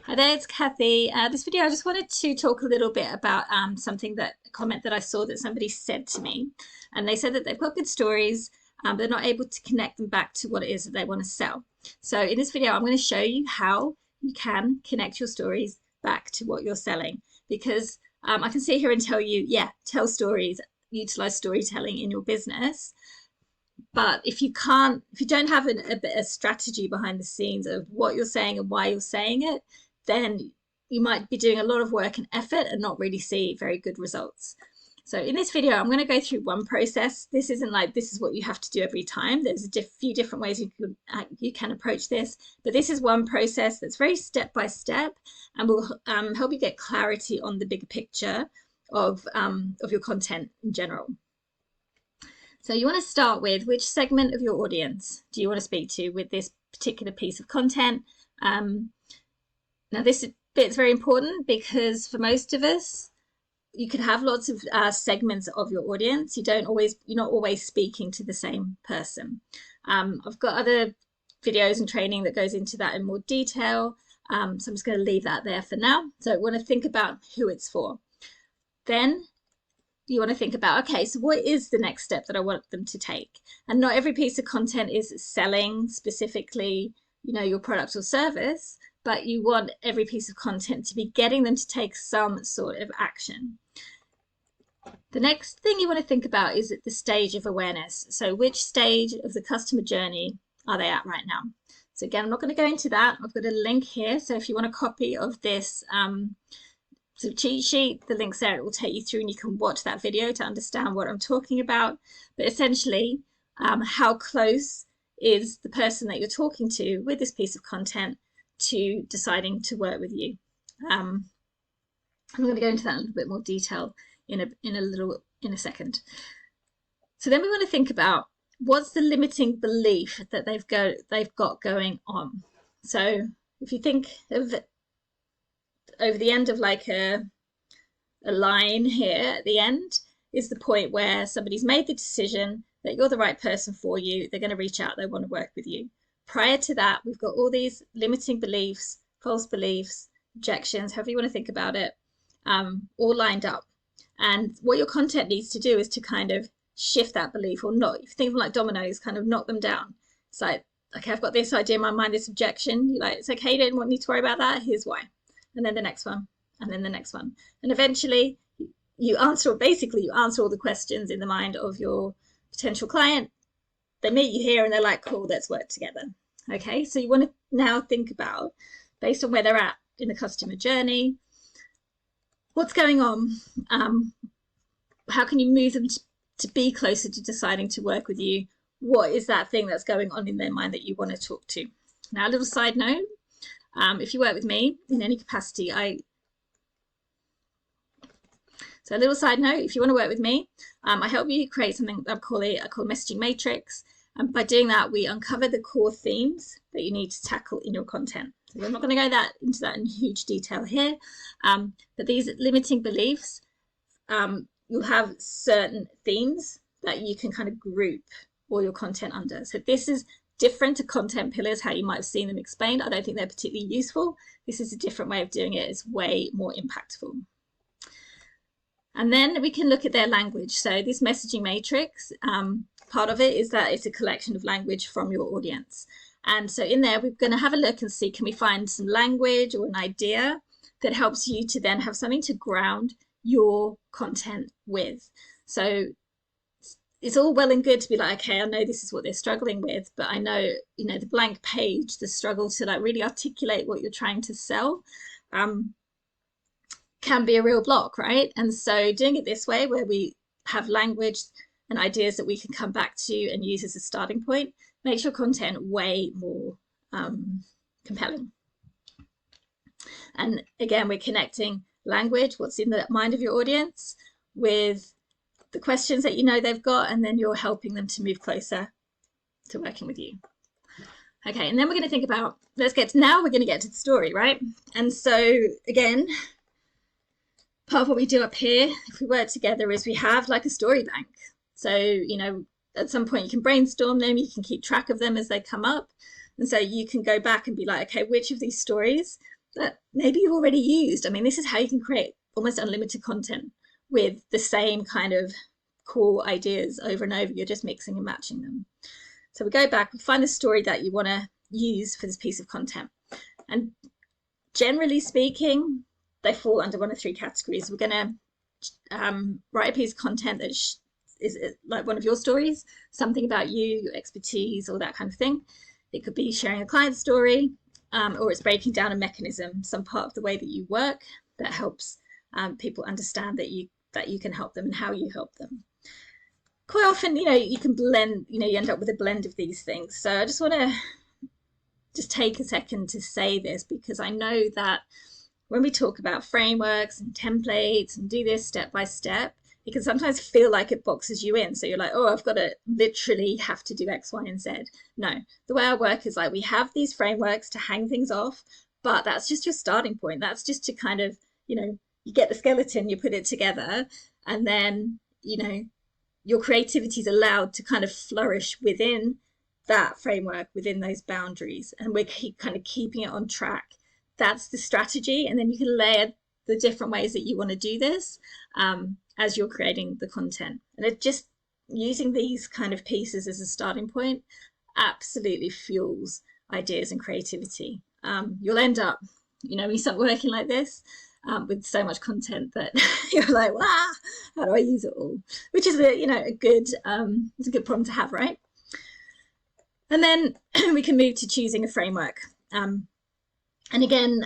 Hi there, it's Kathy. This video, I just wanted to talk a little bit about a comment that I saw that somebody said to me. And they said that they've got good stories, but they're not able to connect them back to what it is that they want to sell. So in this video, I'm going to show you how you can connect your stories back to what you're selling. Because I can sit here and tell you, yeah, tell stories, utilize storytelling in your business. But if you don't have a strategy behind the scenes of what you're saying and why you're saying it, then you might be doing a lot of work and effort and not really see very good results. So in this video, I'm going to go through one process. This isn't like this is what you have to do every time. There's a few different ways you can approach this, but this is one process that's very step by step and will help you get clarity on the bigger picture of your content in general. So you want to start with which segment of your audience do you want to speak to with this particular piece of content. Now this bit's very important because for most of us, you could have lots of segments of your audience. You're not always speaking to the same person. I've got other videos and training that goes into that in more detail. So I'm just going to leave that there for now. So I want to think about who it's for. Then you want to think about, okay, so what is the next step that I want them to take? And not every piece of content is selling specifically, your product or service, but you want every piece of content to be getting them to take some sort of action. The next thing you want to think about is at the stage of awareness. So which stage of the customer journey are they at right now? So again, I'm not going to go into that. I've got a link here. So if you want a copy of this cheat sheet, the link's there. It will take you through and you can watch that video to understand what I'm talking about. But essentially, how close is the person that you're talking to with this piece of content to deciding to work with you? I'm going to go into that in a little bit more detail in a second. So then we want to think about what's the limiting belief that they've got going on. So if you think of over the end of like a line here at the end is the point where somebody's made the decision that you're the right person for you. They're going to reach out. They want to work with you. Prior to that, we've got all these limiting beliefs, false beliefs, objections, however you want to think about it, all lined up. And what your content needs to do is to kind of shift that belief or not. If you think of them like dominoes, kind of knock them down. It's like, okay, I've got this idea in my mind, this objection. You're like, it's okay, you don't need to worry about that. Here's why. And then the next one, and then the next one. And eventually you answer all the questions in the mind of your potential client. They meet you here and they're like, cool, let's work together. Okay, so you want to now think about, based on where they're at in the customer journey, what's going on? How can you move them to be closer to deciding to work with you? What is that thing that's going on in their mind that you want to talk to? Now, a little side note. If you work with me in any capacity, so a little side note, if you want to work with me, I help you create something I call a messaging matrix. And by doing that, we uncover the core themes that you need to tackle in your content. So I'm not going to go into that in huge detail here, but these limiting beliefs, you'll have certain themes that you can kind of group all your content under. So this is different to content pillars, how you might have seen them explained. I don't think they're particularly useful. This is a different way of doing it. It's way more impactful. And then we can look at their language. So this messaging matrix, part of it is that it's a collection of language from your audience. And so in there, we're going to have a look and see, can we find some language or an idea that helps you to then have something to ground your content with. So it's all well and good to be like, okay, I know this is what they're struggling with, but I know, the blank page, the struggle to like really articulate what you're trying to sell can be a real block, right? And so doing it this way, where we have language and ideas that we can come back to and use as a starting point, makes your content way more compelling. And again, we're connecting language, what's in the mind of your audience, with the questions that they've got, and then you're helping them to move closer to working with you. Okay, and then we're going to think about, we're going to get to the story, right? And so again, part of what we do up here, if we work together, is we have like a story bank. So, at some point you can brainstorm them, you can keep track of them as they come up. And so you can go back and be like, okay, which of these stories that maybe you've already used. I mean, this is how you can create almost unlimited content with the same kind of core ideas over and over. You're just mixing and matching them. So we go back, we find the story that you want to use for this piece of content. And generally speaking, they fall under one of three categories. We're going to write a piece of content that is like one of your stories, something about you, your expertise, or that kind of thing. It could be sharing a client story, or it's breaking down a mechanism, some part of the way that you work that helps people understand that you can help them and how you help them. Quite often, you can blend, you end up with a blend of these things. So I just want to just take a second to say this, because I know that when we talk about frameworks and templates and do this step by step, it can sometimes feel like it boxes you in. So you're like, oh, I've got to literally have to do X, Y, and Z. No, the way I work is like, we have these frameworks to hang things off, but that's just your starting point. That's just to kind of, you get the skeleton, you put it together, and then, your creativity is allowed to kind of flourish within that framework, within those boundaries, and we're kind of keeping it on track. That's the strategy. And then you can layer the different ways that you want to do this as you're creating the content. And it just, using these kind of pieces as a starting point absolutely fuels ideas and creativity. You'll end up, when you start working like this, with so much content that you're like, wow, how do I use it all? Which is it's a good problem to have, right? And then we can move to choosing a framework. And again,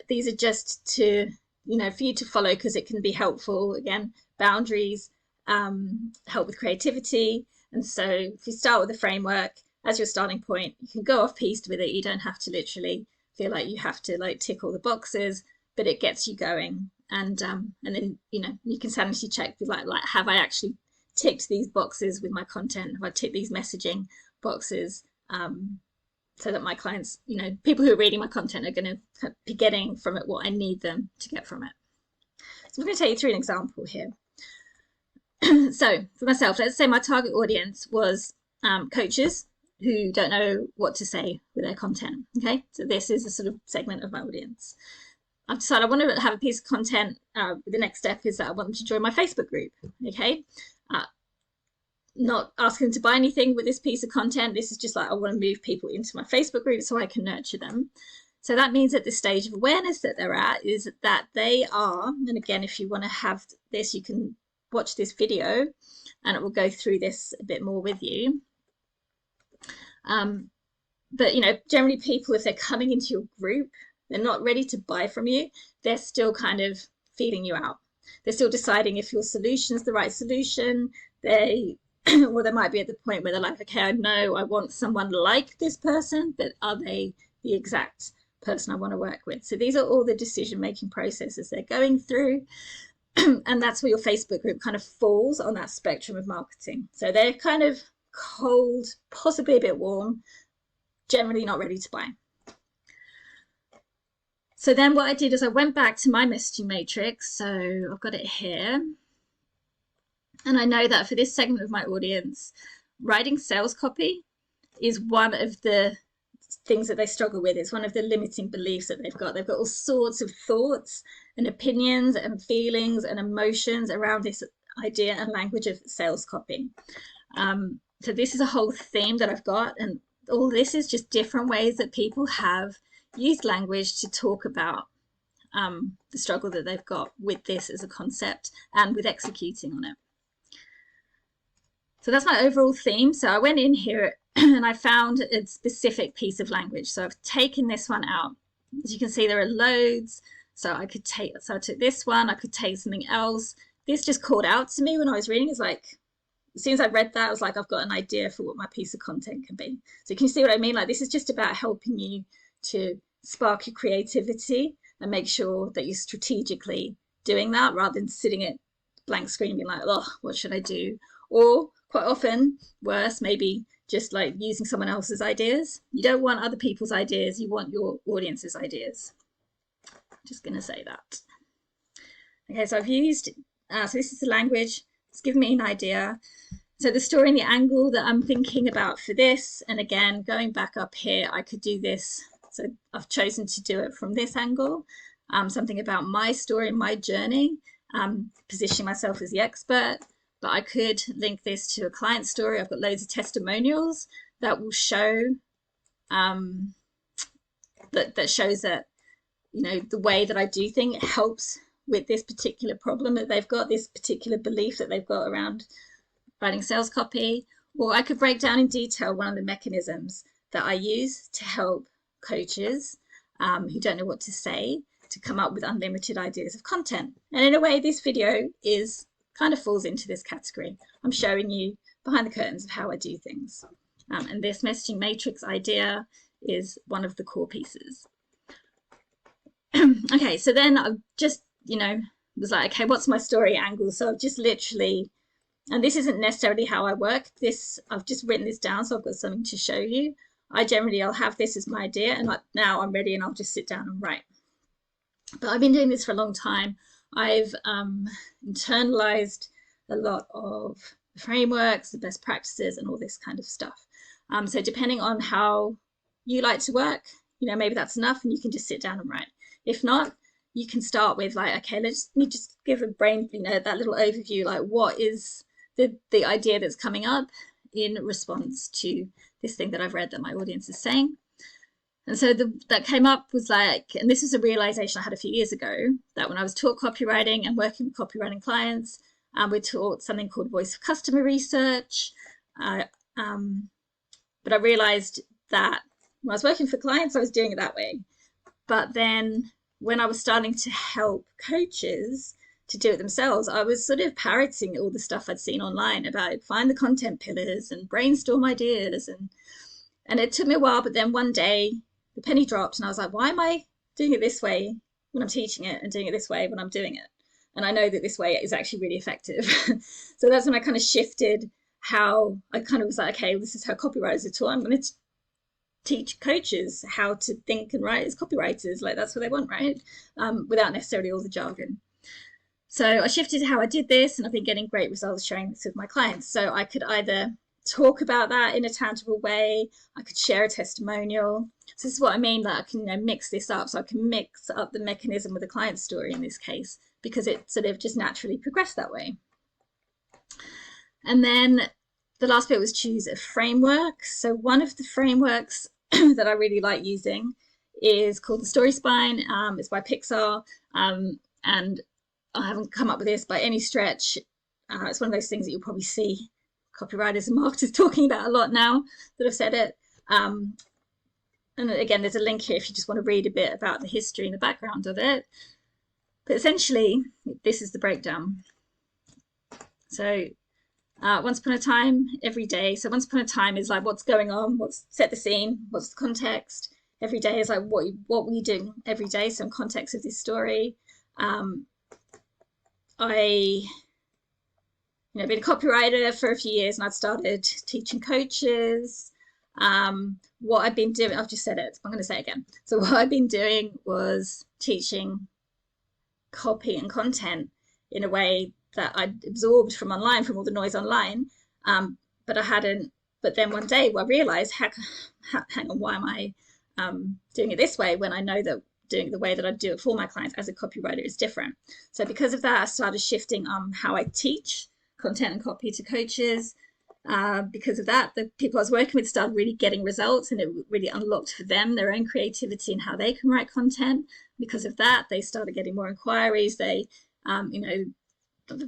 these are just to, for you to follow, because it can be helpful. Again, boundaries help with creativity. And so if you start with a framework as your starting point, you can go off piste with it. You don't have to literally feel like you have to tick all the boxes, but it gets you going. And then, you can sanity check with like, have I actually ticked these boxes with my content? Have I ticked these messaging boxes? So that my clients, people who are reading my content are going to be getting from it what I need them to get from it. So I'm going to take you through an example here. So for myself, let's say my target audience was coaches who don't know what to say with their content. Okay, so this is a sort of segment of my audience. I've decided I want to have a piece of content. The next step is that I want them to join my Facebook group. Okay, not asking them to buy anything with this piece of content. This is just like, I want to move people into my Facebook group so I can nurture them. So that means at the stage of awareness that they're at is that they are, and again, if you want to have this, you can watch this video and it will go through this a bit more with you. But generally people, if they're coming into your group, they're not ready to buy from you. They're still kind of feeling you out. They're still deciding if your solution is the right solution. Or they might be at the point where they're like, okay, I know I want someone like this person, but are they the exact person I want to work with? So these are all the decision-making processes they're going through. And that's where your Facebook group kind of falls on that spectrum of marketing. So they're kind of cold, possibly a bit warm, generally not ready to buy. So then what I did is I went back to my messaging matrix. So I've got it here. And I know that for this segment of my audience, writing sales copy is one of the things that they struggle with. It's one of the limiting beliefs that they've got. They've got all sorts of thoughts and opinions and feelings and emotions around this idea and language of sales copy. So this is a whole theme that I've got, and all this is just different ways that people have used language to talk about the struggle that they've got with this as a concept and with executing on it. So that's my overall theme. So I went in here and I found a specific piece of language. So I've taken this one out. As you can see, there are loads. So I took this one, I could take something else. This just called out to me when I was reading. It's like, as soon as I read that, I was like, I've got an idea for what my piece of content can be. So can you see what I mean? Like, this is just about helping you to spark your creativity and make sure that you're strategically doing that rather than sitting at blank screen being like, oh, what should I do? Or quite often, worse, maybe just like using someone else's ideas. You don't want other people's ideas. You want your audience's ideas. I'm just going to say that. Okay, so I've used, so this is the language. It's given me an idea. So the story and the angle that I'm thinking about for this, and again, going back up here, I could do this So I've chosen to do it from this angle, something about my story, my journey, positioning myself as the expert. But I could link this to a client story. I've got loads of testimonials that will show that shows that, you know, the way that I do things helps with this particular problem that they've got, this particular belief that they've got around writing sales copy. Or I could break down in detail one of the mechanisms that I use to help coaches who don't know what to say to come up with unlimited ideas of content. And in a way, this video is kind of falls into this category. I'm showing you behind the curtains of how I do things. And this messaging matrix idea is one of the core pieces. Okay, so then I just, you know, was like, okay, what's my story angle? So I've just literally, and this isn't necessarily how I work. I've just written this down, so I've got something to show you. I'll have this as my idea, and now I'm ready, and I'll just sit down and write. But I've been doing this for a long time. I've internalized a lot of the frameworks, the best practices, and all this kind of stuff. So depending on how you like to work, you know, maybe that's enough, and you can just sit down and write. If not, you can start with like, okay, let me just give a brain, you know, that little overview, like what is the idea that's coming up in response to this thing that I've read that my audience is saying. And so that came up was like, and this is a realization I had a few years ago, that when I was taught copywriting and working with copywriting clients, we're taught something called voice of customer research. But I realized that when I was working for clients, I was doing it that way. But then when I was starting to help coaches to do it themselves, I was sort of parroting all the stuff I'd seen online about find the content pillars and brainstorm ideas. And it took me a while, but then one day the penny dropped and I was like, why am I doing it this way when I'm teaching it and doing it this way when I'm doing it? And I know that this way is actually really effective. So that's when I kind of shifted how I kind of was like, okay, this is how copywriters are taught. I'm going to teach coaches how to think and write as copywriters. Like that's what they want, right? Without necessarily all the jargon. So I shifted how I did this, and I've been getting great results sharing this with my clients. So I could either talk about that in a tangible way, I could share a testimonial. So this is what I mean, that I can, you know, mix this up. So I can mix up the mechanism with the client story in this case, because it sort of just naturally progressed that way. And then the last bit was choose a framework. So one of the frameworks that I really like using is called the Story Spine. It's by Pixar, and I haven't come up with this by any stretch. It's one of those things that you'll probably see copywriters and marketers talking about a lot now that I've said it. And again, there's a link here if you just want to read a bit about the history and the background of it. But essentially, this is the breakdown. So once upon a time, every day. So once upon a time is like what's going on, set the scene, what's the context. Every day is like what were you doing every day, some context of this story. I been a copywriter for a few years, and I'd started teaching coaches. What I've been doing, I've just said it, I'm going to say it again. So what I've been doing was teaching copy and content in a way that I'd absorbed from online, from all the noise online. But then one day I realized, hang on, why am I doing it this way when I know that doing it the way that I do it for my clients as a copywriter is different. So because of that, I started shifting how I teach content and copy to coaches. Because of that, the people I was working with started really getting results, and it really unlocked for them their own creativity and how they can write content. Because of that, they started getting more inquiries. They,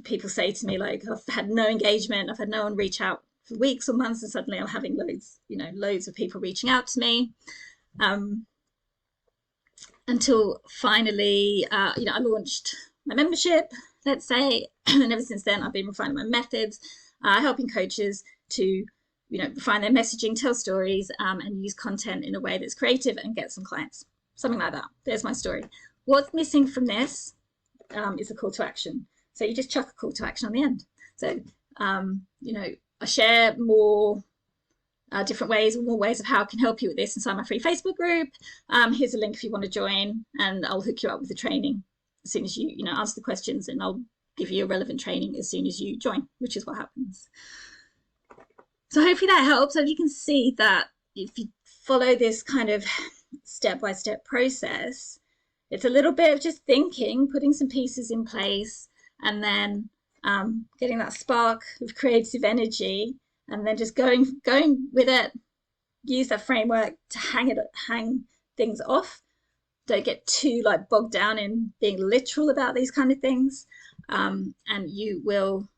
people say to me, like, I've had no engagement, I've had no one reach out for weeks or months, and suddenly I'm having loads of people reaching out to me. Until finally, I launched my membership, let's say, and ever since then, I've been refining my methods, helping coaches to, refine their messaging, tell stories, and use content in a way that's creative and get some clients, something like that. There's my story. What's missing from this is a call to action. So you just chuck a call to action on the end. So, I share more different ways, more ways of how I can help you with this inside my free Facebook group. Here's a link if you want to join, and I'll hook you up with the training as soon as you, answer the questions, and I'll give you a relevant training as soon as you join, which is what happens. So hopefully that helps. So you can see that if you follow this kind of step-by-step process. It's a little bit of just thinking, putting some pieces in place, and then getting that spark of creative energy, and then just going with it. Use that framework to hang things off. Don't get too like bogged down in being literal about these kind of things. And you will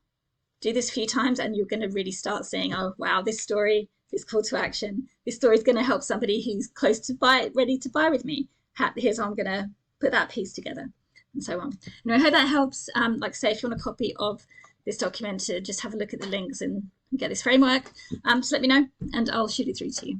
do this a few times, and you're going to really start seeing, oh wow, this story, this call to action, this story is going to help somebody who's close to buy, ready to buy with me. Here's how I'm going to put that piece together, and so on. And I hope that helps. Like I say, if you want a copy of this document, to just have a look at the links and get this framework, just let me know and I'll shoot it through to you.